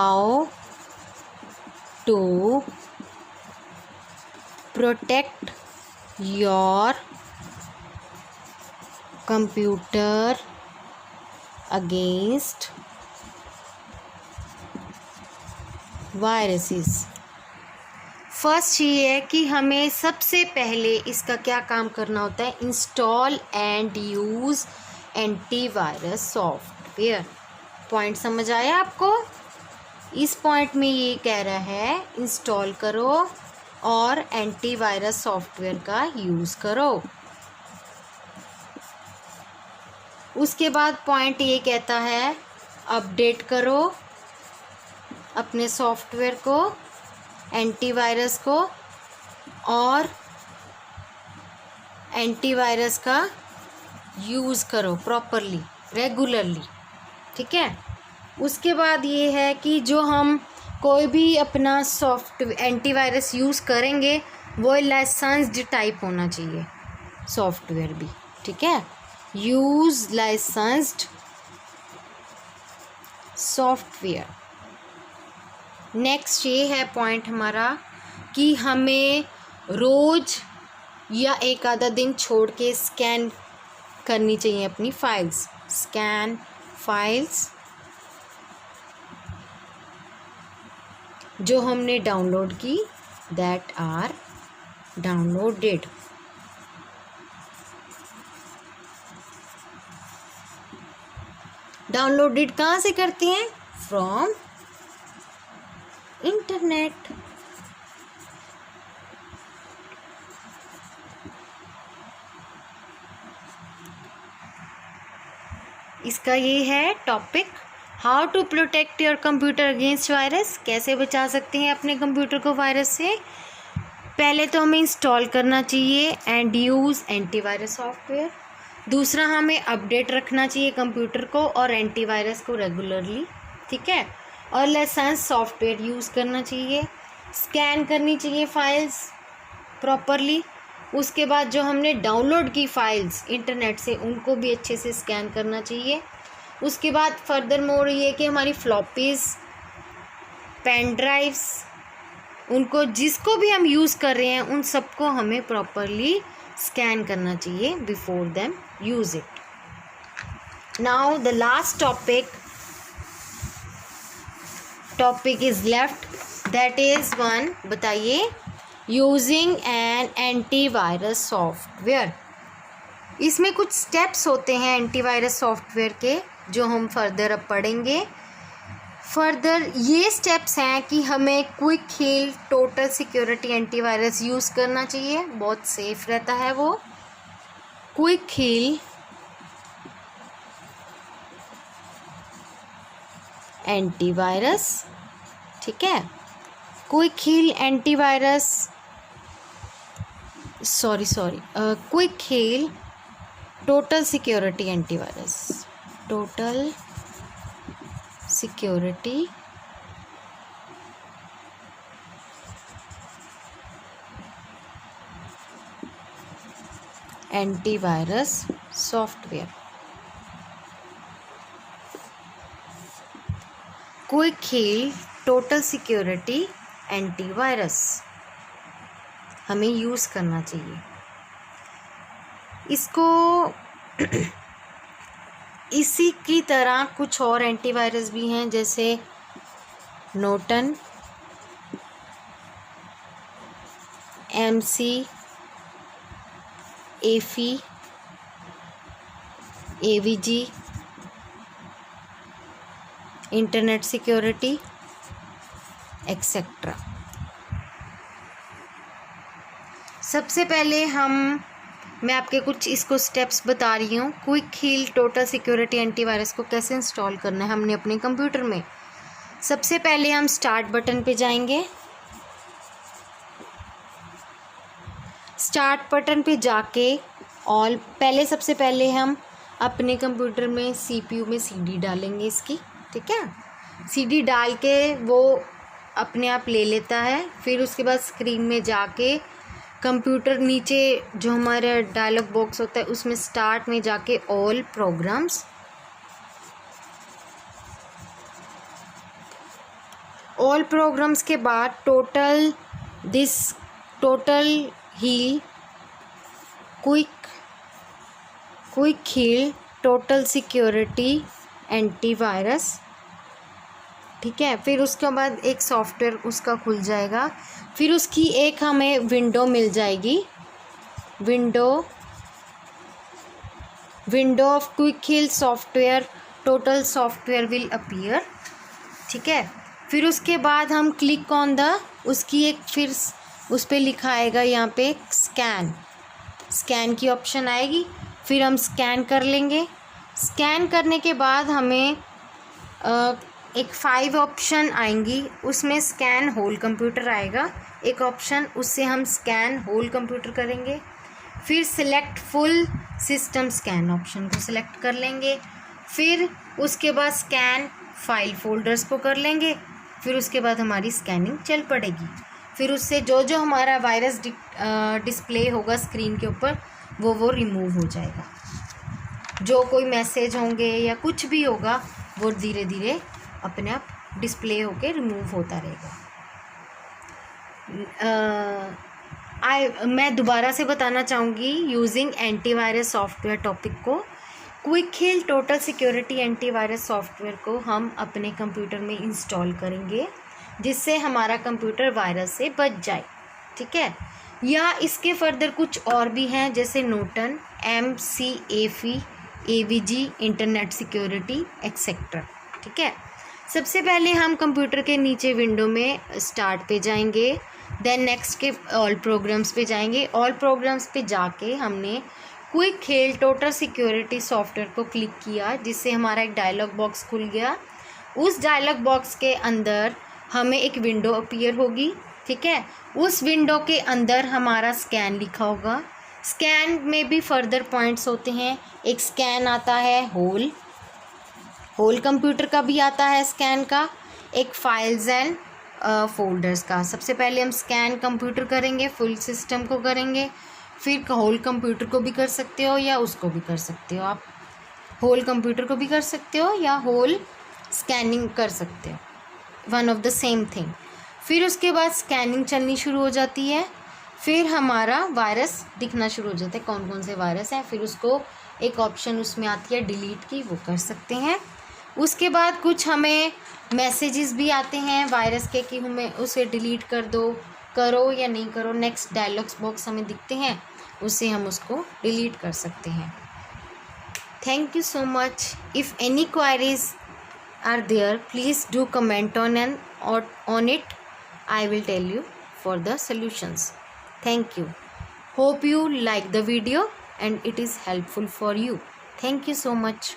how to protect your computer against viruses। First ये है कि हमें सबसे पहले इसका क्या काम करना होता है, install and use antivirus software. Point समझ आया आपको? इस पॉइंट में ये कह रहा है इंस्टॉल करो और एंटीवायरस सॉफ्टवेयर का यूज़ करो। उसके बाद पॉइंट ये कहता है अपडेट करो अपने सॉफ्टवेयर को, एंटीवायरस को, और एंटीवायरस का यूज़ करो प्रॉपरली, रेगुलरली। ठीक है। उसके बाद ये है कि जो हम कोई भी अपना सॉफ्टवेयर एंटीवायरस यूज़ करेंगे वो लाइसेंस्ड टाइप होना चाहिए सॉफ्टवेयर भी। ठीक है। Use licensed software. नेक्स्ट ये है पॉइंट हमारा कि हमें रोज़ या एक आधा दिन छोड़ के स्कैन करनी चाहिए अपनी फाइल्स। स्कैन फाइल्स जो हमने डाउनलोड की, दैट आर डाउनलोडेड। डाउनलोडेड कहाँ से करते हैं? From internet. इसका ये है topic, how to protect your computer against virus. कैसे बचा सकते हैं अपने कंप्यूटर को वायरस से? पहले तो हमें इंस्टॉल करना चाहिए एंड यूज़ एंटीवायरस सॉफ्टवेयर। दूसरा, हमें अपडेट रखना चाहिए कंप्यूटर को और एंटीवायरस को रेगुलरली। ठीक है। और लाइसेंस सॉफ्टवेयर यूज़ करना चाहिए। स्कैन करनी चाहिए फाइल्स प्रॉपरली। उसके बाद जो हमने डाउनलोड की फाइल्स इंटरनेट से, उनको भी अच्छे से स्कैन करना चाहिए। उसके बाद फर्दर मोर ये कि हमारी फ्लॉपीज़, पेन ड्राइव्स, उनको जिसको भी हम यूज़ कर रहे हैं उन सबको हमें प्रॉपरली स्कैन करना चाहिए before them use it. Now the last topic is left, that is one, बताइए, यूजिंग एन एंटीवायरस सॉफ्टवेयर। इसमें कुछ स्टेप्स होते हैं एंटीवायरस सॉफ्टवेयर के जो हम फर्दर अब पढ़ेंगे। फर्दर ये स्टेप्स हैं कि हमें Quick Heal total security antivirus use करना चाहिए, बहुत सेफ रहता है वो। क्विक हील एंटीवायरस, ठीक है, Quick Heal antivirus, Quick Heal total security antivirus, total security antivirus software. Quick Heal total security antivirus हमें यूज़ करना चाहिए। इसको इसी की तरह कुछ और एंटीवायरस भी हैं, जैसे Norton, McAfee, AVG, internet security, etcetera. सबसे पहले मैं आपके कुछ इसको स्टेप्स बता रही हूँ। Quick Heal total security antivirus को कैसे इंस्टॉल करना है हमने अपने कंप्यूटर में। सबसे पहले हम स्टार्ट बटन पे जाएंगे। स्टार्ट बटन पे जाके पहले सबसे पहले हम अपने कंप्यूटर में सीपीयू में सीडी डालेंगे इसकी। ठीक है। सीडी डाल के वो अपने आप ले लेता है। फिर उसके बाद स्क्रीन में जाके कंप्यूटर नीचे जो हमारा डायलॉग बॉक्स होता है उसमें स्टार्ट में जाके ऑल प्रोग्राम्स, ऑल प्रोग्राम्स के बाद total Heal, Quick Heal, total security, antivirus, ठीक है। फिर उसके बाद एक सॉफ्टवेयर उसका खुल जाएगा, फिर उसकी एक हमें विंडो मिल जाएगी, window of Quick Heal software, total software will appear, ठीक है। फिर उसके बाद हम क्लिक ऑन उसकी एक फिर उस पर लिखा आएगा यहाँ पे स्कैन की ऑप्शन आएगी, फिर हम स्कैन कर लेंगे। स्कैन करने के बाद हमें एक 5 ऑप्शन आएंगी, उसमें स्कैन होल कंप्यूटर आएगा एक ऑप्शन, उससे हम स्कैन होल कंप्यूटर करेंगे। फिर select full system scan option को सिलेक्ट कर लेंगे। फिर उसके बाद स्कैन फाइल फोल्डर्स को कर लेंगे। फिर उसके बाद हमारी स्कैनिंग चल पड़ेगी। फिर उससे जो हमारा वायरस डिस्प्ले होगा स्क्रीन के ऊपर वो रिमूव हो जाएगा। जो कोई मैसेज होंगे या कुछ भी होगा वो धीरे धीरे अपने आप डिस्प्ले होके रिमूव होता रहेगा। मैं दोबारा से बताना चाहूँगी यूजिंग एंटीवायरस सॉफ्टवेयर टॉपिक को। Quick Heal total security antivirus software को हम अपने कंप्यूटर में इंस्टॉल करेंगे, जिससे हमारा कंप्यूटर वायरस से बच जाए, ठीक है। या इसके फर्दर कुछ और भी हैं, जैसे नोटन, MCAFE, AVG, internet security etcetera, ठीक है। सबसे पहले हम कंप्यूटर के नीचे विंडो में स्टार्ट पे जाएंगे, देन नेक्स्ट के ऑल प्रोग्राम्स पे जाएंगे। ऑल प्रोग्राम्स पे जाके हमने Quick Heal total security software को क्लिक किया, जिससे हमारा एक डायलॉग बॉक्स खुल गया। उस डायलॉग बॉक्स के अंदर हमें एक विंडो अपीयर होगी, ठीक है। उस विंडो के अंदर हमारा स्कैन लिखा होगा। स्कैन में भी फर्दर पॉइंट्स होते हैं। एक स्कैन आता है होल कंप्यूटर का भी आता है स्कैन का, एक फाइल्स एंड फोल्डर्स का। सबसे पहले हम स्कैन कंप्यूटर करेंगे, फुल सिस्टम को करेंगे, फिर होल कंप्यूटर को भी कर सकते हो या उसको भी कर सकते हो। आप होल कंप्यूटर को भी कर सकते हो या होल स्कैनिंग कर सकते हो, one of the same thing. फिर उसके बाद स्कैनिंग चलनी शुरू हो जाती है, फिर हमारा वायरस दिखना शुरू हो जाता है, कौन कौन से वायरस हैं। फिर उसको एक ऑप्शन उसमें आती है डिलीट की, वो कर सकते हैं। उसके बाद कुछ हमें मैसेजेस भी आते हैं वायरस के कि हमें उसे डिलीट करो या नहीं करो। नेक्स्ट डायलॉग्स बॉक्स हमें दिखते हैं, उससे हम उसको डिलीट कर सकते हैं। Thank you so much. If any queries are there, please do comment on it. I will tell you for the solutions. Thank you. Hope you like the video and it is helpful for you. Thank you so much.